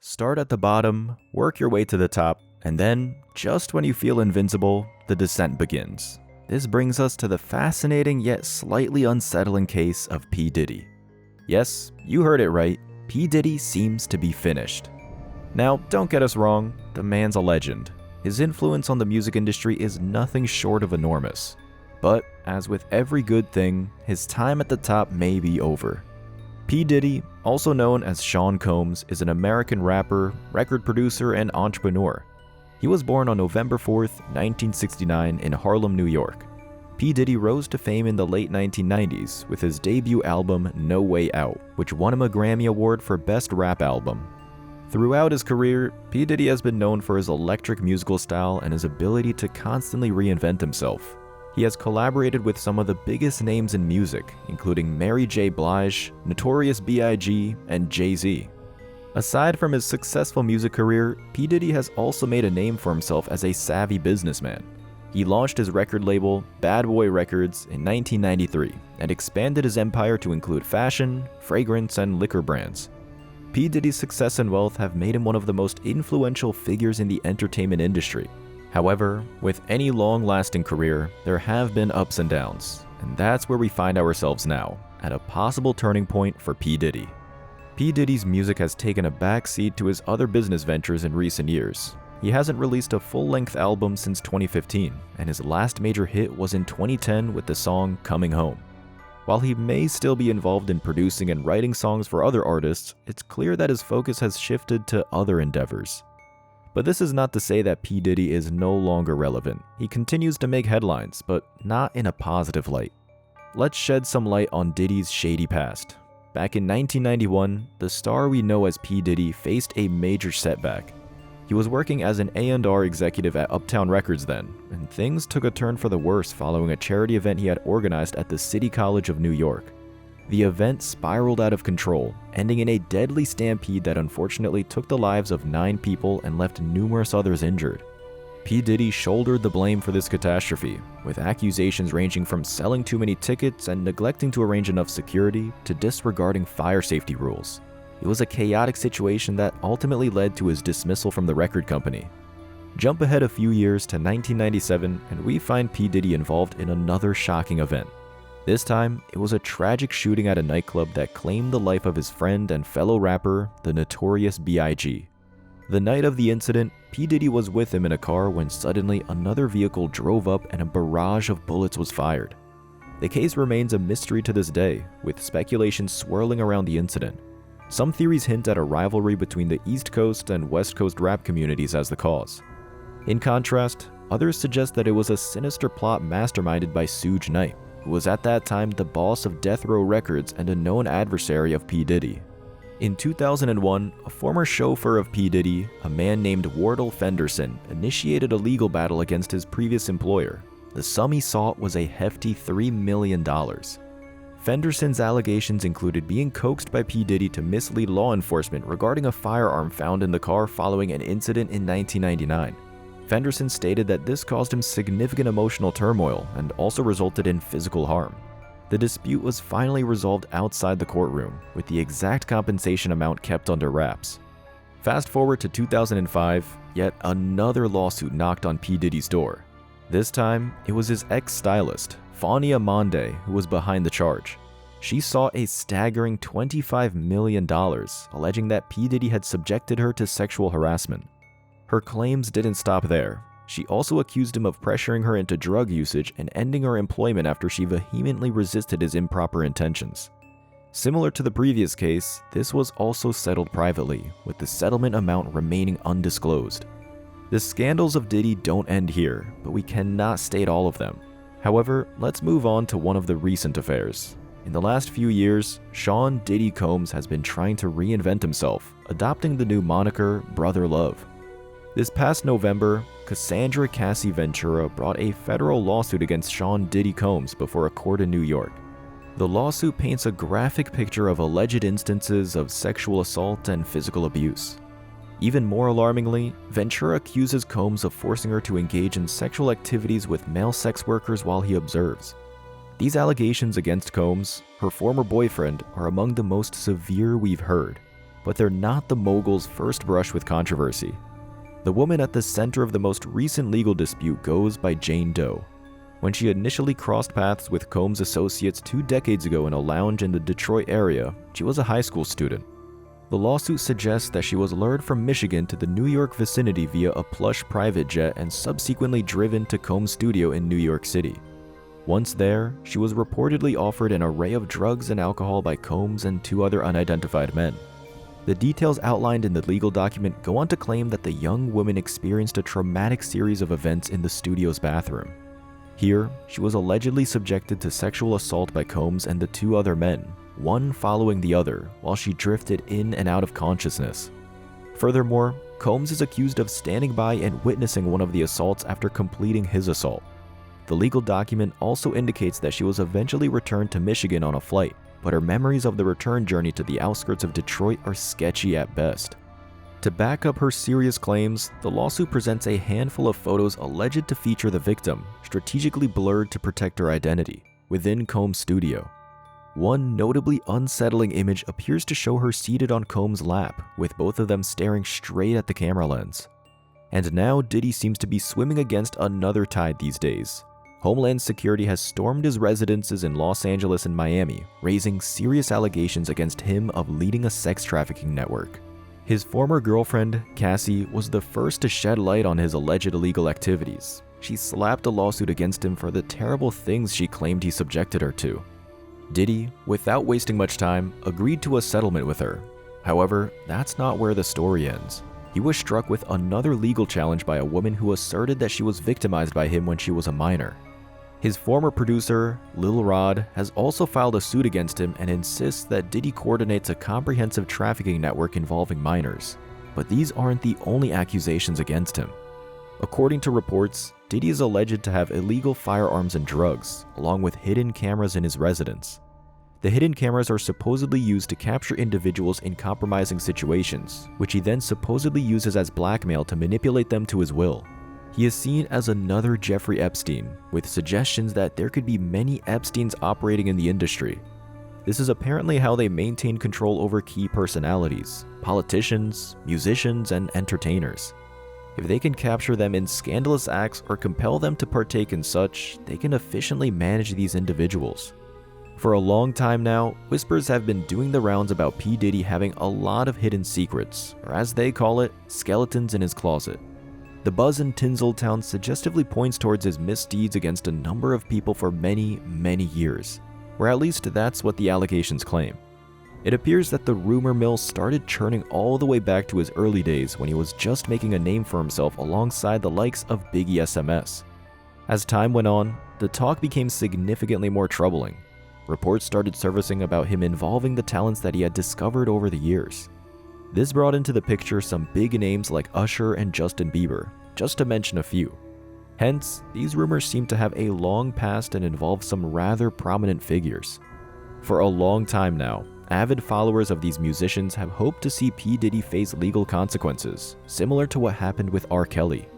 Start at the bottom, work your way to the top, and then, just when you feel invincible, the descent begins. This brings us to the fascinating yet slightly unsettling case of P. Diddy. Yes, you heard it right, P. Diddy seems to be finished. Now, don't get us wrong, the man's a legend. His influence on the music industry is nothing short of enormous. But, as with every good thing, his time at the top may be over. P. Diddy, also known as Sean Combs, is an American rapper, record producer, and entrepreneur. He was born on November 4th, 1969 in Harlem, New York. P. Diddy rose to fame in the late 1990s with his debut album No Way Out, which won him a Grammy Award for Best Rap Album. Throughout his career, P. Diddy has been known for his electric musical style and his ability to constantly reinvent himself. He has collaborated with some of the biggest names in music, including Mary J. Blige, Notorious B.I.G., and Jay-Z. Aside from his successful music career, P. Diddy has also made a name for himself as a savvy businessman. He launched his record label, Bad Boy Records, in 1993 and expanded his empire to include fashion, fragrance, and liquor brands. P. Diddy's success and wealth have made him one of the most influential figures in the entertainment industry. However, with any long-lasting career, there have been ups and downs, and that's where we find ourselves now, at a possible turning point for P. Diddy. P. Diddy's music has taken a backseat to his other business ventures in recent years. He hasn't released a full-length album since 2015, and his last major hit was in 2010 with the song Coming Home. While he may still be involved in producing and writing songs for other artists, it's clear that his focus has shifted to other endeavors. But this is not to say that P. Diddy is no longer relevant. He continues to make headlines, but not in a positive light. Let's shed some light on Diddy's shady past. Back in 1991, the star we know as P. Diddy faced a major setback. He was working as an A&R executive at Uptown Records then, and things took a turn for the worse following a charity event he had organized at the City College of New York. The event spiraled out of control, ending in a deadly stampede that unfortunately took the lives of 9 people and left numerous others injured. P. Diddy shouldered the blame for this catastrophe, with accusations ranging from selling too many tickets and neglecting to arrange enough security to disregarding fire safety rules. It was a chaotic situation that ultimately led to his dismissal from the record company. Jump ahead a few years to 1997 and we find P. Diddy involved in another shocking event. This time, it was a tragic shooting at a nightclub that claimed the life of his friend and fellow rapper, the Notorious B.I.G. The night of the incident, P. Diddy was with him in a car when suddenly another vehicle drove up and a barrage of bullets was fired. The case remains a mystery to this day, with speculation swirling around the incident. Some theories hint at a rivalry between the East Coast and West Coast rap communities as the cause. In contrast, others suggest that it was a sinister plot masterminded by Suge Knight, who was at that time the boss of Death Row Records and a known adversary of P. Diddy. In 2001, a former chauffeur of P. Diddy, a man named Wardell Fenderson, initiated a legal battle against his previous employer. The sum he sought was a hefty $3 million. Fenderson's allegations included being coaxed by P. Diddy to mislead law enforcement regarding a firearm found in the car following an incident in 1999. Fenderson stated that this caused him significant emotional turmoil and also resulted in physical harm. The dispute was finally resolved outside the courtroom, with the exact compensation amount kept under wraps. Fast forward to 2005, yet another lawsuit knocked on P. Diddy's door. This time, it was his ex-stylist, Fania Monde, who was behind the charge. She saw a staggering $25 million, alleging that P. Diddy had subjected her to sexual harassment. Her claims didn't stop there. She also accused him of pressuring her into drug usage and ending her employment after she vehemently resisted his improper intentions. Similar to the previous case, this was also settled privately, with the settlement amount remaining undisclosed. The scandals of Diddy don't end here, but we cannot state all of them. However, let's move on to one of the recent affairs. In the last few years, Sean Diddy Combs has been trying to reinvent himself, adopting the new moniker Brother Love. This past November, Cassandra Cassie Ventura brought a federal lawsuit against Sean Diddy Combs before a court in New York. The lawsuit paints a graphic picture of alleged instances of sexual assault and physical abuse. Even more alarmingly, Ventura accuses Combs of forcing her to engage in sexual activities with male sex workers while he observes. These allegations against Combs, her former boyfriend, are among the most severe we've heard. but they're not the mogul's first brush with controversy. The woman at the center of the most recent legal dispute goes by Jane Doe. When she initially crossed paths with Combs' associates 2 decades ago in a lounge in the Detroit area, she was a high school student. The lawsuit suggests that she was lured from Michigan to the New York vicinity via a plush private jet and subsequently driven to Combs' studio in New York City. Once there, she was reportedly offered an array of drugs and alcohol by Combs and 2 other unidentified men. The details outlined in the legal document go on to claim that the young woman experienced a traumatic series of events in the studio's bathroom. Here, she was allegedly subjected to sexual assault by Combs and the 2 other men, one following the other, while she drifted in and out of consciousness. Furthermore, Combs is accused of standing by and witnessing one of the assaults after completing his assault. The legal document also indicates that she was eventually returned to Michigan on a flight, but her memories of the return journey to the outskirts of Detroit are sketchy at best. To back up her serious claims, the lawsuit presents a handful of photos alleged to feature the victim, strategically blurred to protect her identity, within Combs' studio. One notably unsettling image appears to show her seated on Combs' lap, with both of them staring straight at the camera lens. And now Diddy seems to be swimming against another tide these days. Homeland Security has stormed his residences in Los Angeles and Miami, raising serious allegations against him of leading a sex trafficking network. His former girlfriend, Cassie, was the first to shed light on his alleged illegal activities. She slapped a lawsuit against him for the terrible things she claimed he subjected her to. Diddy, without wasting much time, agreed to a settlement with her. However, that's not where the story ends. He was struck with another legal challenge by a woman who asserted that she was victimized by him when she was a minor. His former producer, Lil Rod, has also filed a suit against him and insists that Diddy coordinates a comprehensive trafficking network involving minors. But these aren't the only accusations against him. According to reports, Diddy is alleged to have illegal firearms and drugs, along with hidden cameras in his residence. The hidden cameras are supposedly used to capture individuals in compromising situations, which he then supposedly uses as blackmail to manipulate them to his will. He is seen as another Jeffrey Epstein, with suggestions that there could be many Epsteins operating in the industry. This is apparently how they maintain control over key personalities, politicians, musicians, and entertainers. If they can capture them in scandalous acts or compel them to partake in such, they can efficiently manage these individuals. For a long time now, whispers have been doing the rounds about P. Diddy having a lot of hidden secrets, or as they call it, skeletons in his closet. The buzz in Tinseltown suggestively points towards his misdeeds against a number of people for many, many years, or at least that's what the allegations claim. It appears that the rumor mill started churning all the way back to his early days when he was just making a name for himself alongside the likes of Biggie SMS. As time went on, the talk became significantly more troubling. Reports started surfacing about him involving the talents that he had discovered over the years. This brought into the picture some big names like Usher and Justin Bieber, just to mention a few. Hence, these rumors seem to have a long past and involve some rather prominent figures. For a long time now, avid followers of these musicians have hoped to see P. Diddy face legal consequences, similar to what happened with R. Kelly.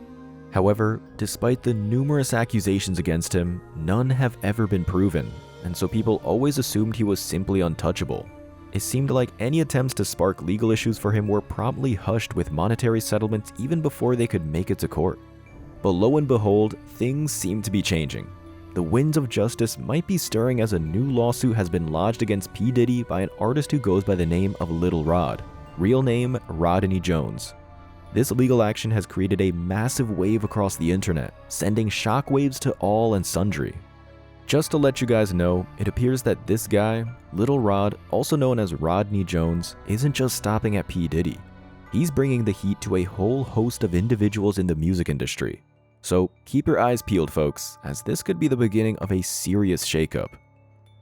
However, despite the numerous accusations against him, none have ever been proven, and so people always assumed he was simply untouchable. It seemed like any attempts to spark legal issues for him were promptly hushed with monetary settlements even before they could make it to court. But lo and behold, things seem to be changing. The winds of justice might be stirring as a new lawsuit has been lodged against P. Diddy by an artist who goes by the name of Lil Rod, real name Rodney Jones. This legal action has created a massive wave across the internet, sending shockwaves to all and sundry. Just to let you guys know, it appears that this guy, Lil Rod, also known as Rodney Jones, isn't just stopping at P. Diddy. He's bringing the heat to a whole host of individuals in the music industry. So keep your eyes peeled, folks, as this could be the beginning of a serious shakeup.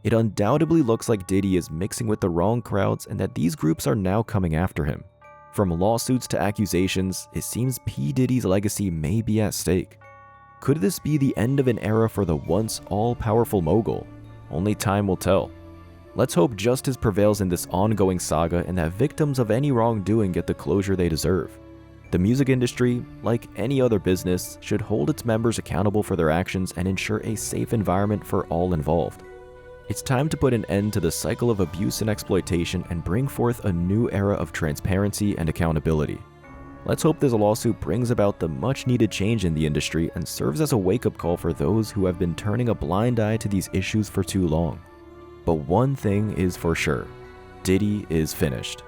It undoubtedly looks like Diddy is mixing with the wrong crowds and that these groups are now coming after him. From lawsuits to accusations, it seems P. Diddy's legacy may be at stake. Could this be the end of an era for the once all-powerful mogul? Only time will tell. Let's hope justice prevails in this ongoing saga and that victims of any wrongdoing get the closure they deserve. The music industry, like any other business, should hold its members accountable for their actions and ensure a safe environment for all involved. It's time to put an end to the cycle of abuse and exploitation and bring forth a new era of transparency and accountability. Let's hope this lawsuit brings about the much-needed change in the industry and serves as a wake-up call for those who have been turning a blind eye to these issues for too long. But one thing is for sure, Diddy is finished.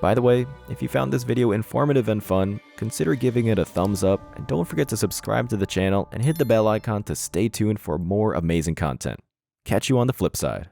By the way, if you found this video informative and fun, consider giving it a thumbs up, and don't forget to subscribe to the channel and hit the bell icon to stay tuned for more amazing content. Catch you on the flip side.